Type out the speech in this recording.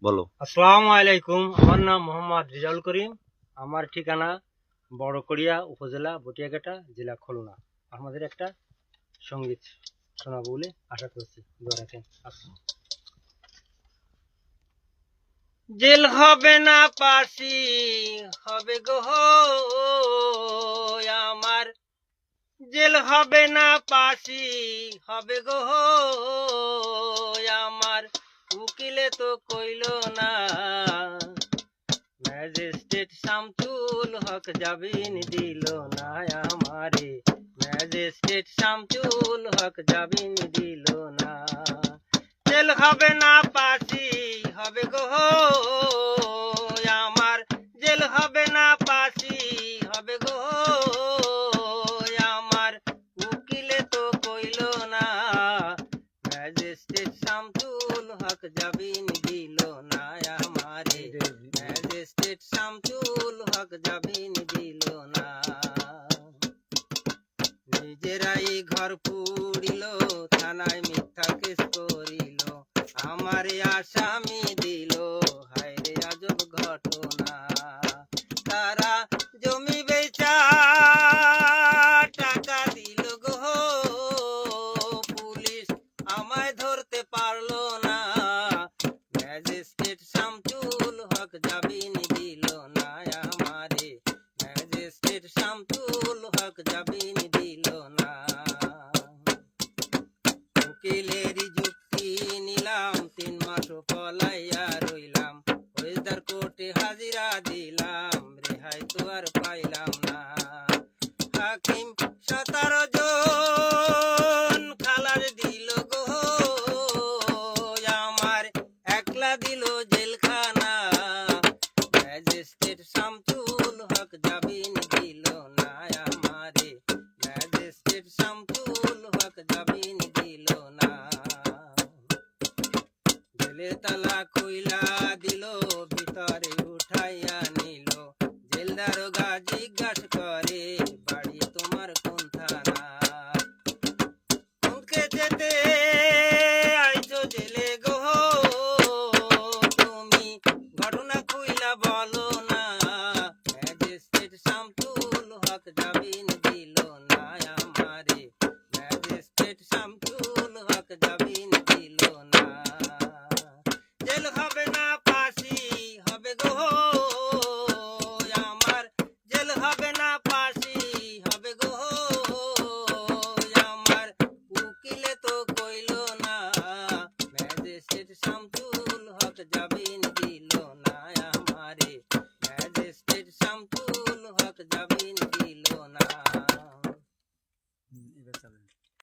বলো। আসসালামু আলাইকুম। আমার নাম মোহাম্মদ রিজাউল করিম। আমার ঠিকানা বড়কড়িয়া উপজেলা বটিয়াঘাটা জেলা খুলনা। আমাদের একটা সঙ্গীত শোনাবো বলে আশা করছি, দোয়া রাখেন। জেল হবে না পাশি হবে গো আমার, জেল হবে না পাশি হবে গো আমার, উকিলে তো কইল না। ম্যাজিস্ট্রেট শামসুল হক জামিন দিল না আমারে, ম্যাজিস্ট্রেট শামসুল হক জামিন দিল না। জেল হবে না পাশি হবে গো আমার, জেল হবে না পাশি হবে গো আমার, উকিলে তো কইল না। ম্যাজিস্ট্রেট শামসুল হক জামিন দিল না আমারে, ম্যাজিস্ট্রেট শামসুল হক জামিন দিল না। নিজেরাই ঘর পুড়িল, থানায় মিথ্যা কেস করিল, আমারে আসামি দিল, হায়রে আজব ঘটনা। তারা জমি বেচা টাকা দিল গো, পুলিশ আমায় ধরতে পারলো না। ম্যাজিস্ট্রেট শামসুল হক জামিন দিল না আমারে, ম্যাজিস্ট্রেট শামসুল হক জামিন দিল না। উকিলেরই যুক্তি নিলাম, 3 মাস পলাইয়া রইলাম, ফৌজদার কোর্টে হাজিরা দিলাম, রেহাই তো আর পাইলাম না। হাকিম 17 জন খালাস দিল গো আমার, একলা দিল জেলখানা। ম্যাজিস্ট্রেট শামসুল হক জামিন দিল না আমারে, ম্যাজিস্ট্রেট শামসুল হক জামিন দিল না। জেলে তালা কইলা দিল, ভিতরে উঠাইয়া নিল, জেল দারোগা জিজ্ঞাসা করে, বাড়ি তোমার কোন থানা? মুখে যেতে আইছো জেলে গো তুমি, ঘটনা কইলা বলো না। ম্যাজিস্ট্রেট শামসুল হক জামিন দিল না আমারে, ম্যাজিস্ট্রেট শামসুল হক জামিন দিল না। জেল হবে না পাশি হবে গো আমার, জেল হবে না পাশি হবে গো আমার, উকিলে তো কইল না। ম্যাজিস্ট্রেট শামসুল হক জামিন দিল না আমারে, ম্যাজিস্ট্রেট শামসুল হক জামিন